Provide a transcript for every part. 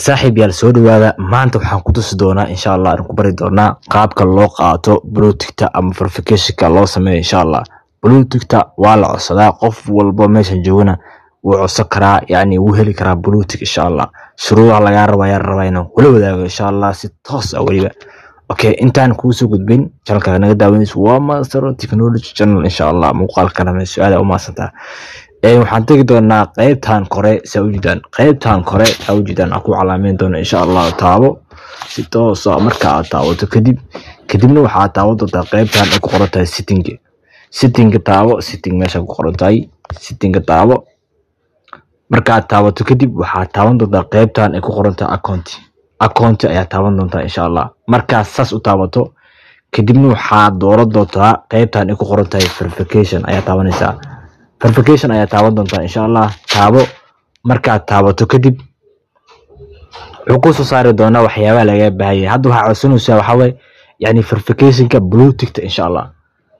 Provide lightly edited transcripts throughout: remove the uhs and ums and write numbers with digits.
saaxiib yaal soo dhawaada maanta waxaan ku tusi doonaa insha Allah aan ku bari doonaa qaabka loo qaato bluetooth ama verification loo sameeyo insha Allah. bluetooth waa la codsadaa qof walba meeshan joogana wuu codsan karaa yani wuu heli karaa bluetooth insha Allah. shuruudaha laga rabaa inaan kula wadaago insha Allah si toos ah waliba. okay intaan ku soo gudbin channelka naga daawanayso waa Master Technology Channel insha Allah. muuqaalkana ma su'aalo uma santaa waxaan tagi doonaa qaybtan kore Saudidan qaybtan kore Saudidan aku calaameyn doona insha Allah taabo si toos ah marka aad taawato kadibna waxaad taawan doontaa qaybtan ay ku qoran tahay setting taabo setting meesha ku qoran tahay setting taabo marka aad taawato kadib waxaad taawan doontaa qaybtan ay ku qoran tahay account ayaa taawan doontaa insha Allah. marka saas u taawato kadibna waxaad dooran doontaa qaybtan ay ku qoran tahay verification ayaa taawanaysaa verification ayaa taawan doontaa insha Allah. taabo marka taabato kadib wuxuu ku soo saari doonaa waxyaabaha laga baahan yahay. hadda waxa codsanaysaa waxa way yani verification-ka bluetooth insha Allah.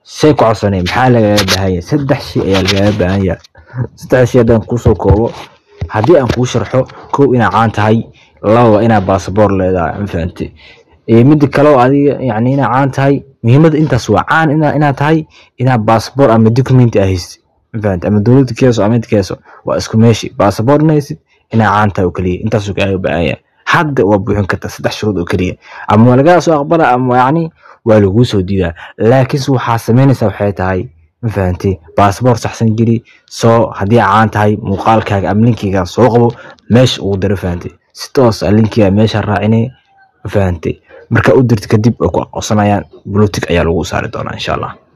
say ku codsanay maxaa laga baahan yahay? saddex shay ayaa laga baahan yahay. saddex shay haddaan ku soo koobo haddii aan ku sharxo koow ina caan tahay, laba ina passport leedahay fahanti mid kale oo adiga yani ina caan tahay. muhiimada intaas waa caan ina tahay ina passport ama document ahaysi فهمت أما دولة كيسو أما كيسو واسكو ماشي باسبور نيسي إنا عانتا وكلية انتا سوك أيو بآية حد وابوحن كتا 6 شروط وكلية أما لقاء سو أخبار أما يعني والغو سو ديدا لكن سو حاسمين سو حياتا هاي فهمتي باسبور سحسن جري سو هدي عانتا هاي مقال كاك أم لينكيغا سو قبو ماش ودر فهمتي ستوس اللينكيغا ماش الرائني فهمتي مركا ودرت كدب وصنايان بلوتك أيا لغو ساري دونا إن شاء الله.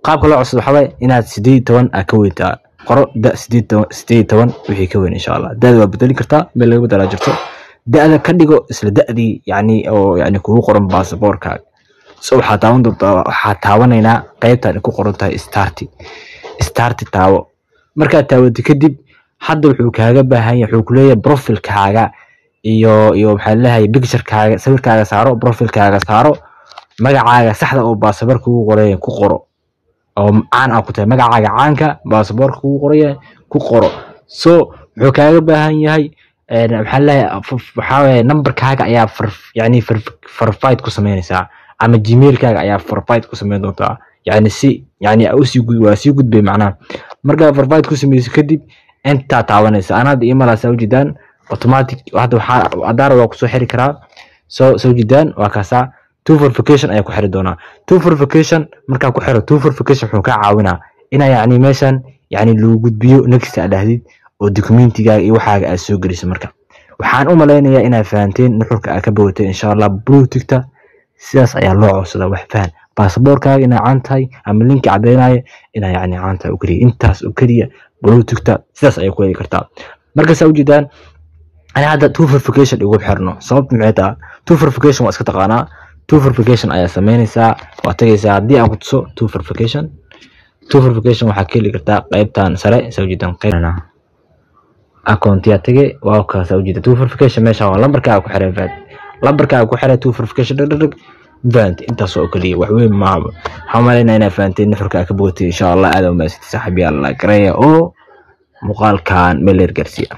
qaabka loo codso waxa way inaad 18 ka weynta qoro da 18 wixii ka weyn insha Allah. daad waa bedeli kartaa meel laga bedela jirto daada ka dhigo isla daadii yani oo yani kugu qoran passport-ka. waxa taawan doontaa waxa taawanayna qaybtan ku qoran tahay start taawo marka taawada kadib hadda wuxuu kaaga baahan yahay wuxuu ku leeyahay profile-kaaga iyo waxa leeyahay picture-kaaga sawirkaaga saaro profile-kaaga saaro magacaaga saxda oo passport kugu qoray ku qoro oo aan ku tahay magacaaga caanka passport kugu qoray ku qoro. wuxuu kaaga baahan yahay waxa leeyahay number-kaaga ayaa yani verified ku sameynaysaa ama gmail-kaaga ayaa verified ku sameyn doontaa yani si yani waa si gudbay macnaha marka verified ku sameyso kadib inta taawanaysa anaad email Saudidan automatic hadda waxa adaar waa ku soo xiri karaa Saudidan waa kaasa two verification ayaa ku xiri doonaa. two verification marka ku xiro two verification wuxuu ka caawinaa ina yani meeshan yani loo gudbiyo next adhahdid oo documentiga iyo waxaaga aad soo geliso. marka waxaan u maleynayaa inay fahanteen nuxurka aad ka bawatay insha Allah. bluetooth sidaas ayaa loo codsadaa wax fahan passport-kaaga ina caan tahay ama link cadeynaya ina yani caan tahay oo kaliya intaas oo kaliya bluetooth sidaas ayaa ku heli kartaa. marka Saudidan ana hadda two verification ugu xirno sababta maxay tahay two verification waa iska taqaanaa two verification ayaa sameynaysaa waa tagaysaa hadii aan ku tuso two verification waxa ka heli kartaa qaybtan sare Saudidan qaybna account ya tagay waa ka Saudidan two verification meesha waa lambarkaaga ku xiray lambarkaaga ku xiray two verification vant intaas oo kaliya wax weyn ma aha. xamalayna ina fahanteen nuxurka ka bootay insha Allah aad u maasii saaxiib yaal la gareeyo oo muuqaalkan meel gaarsiiya.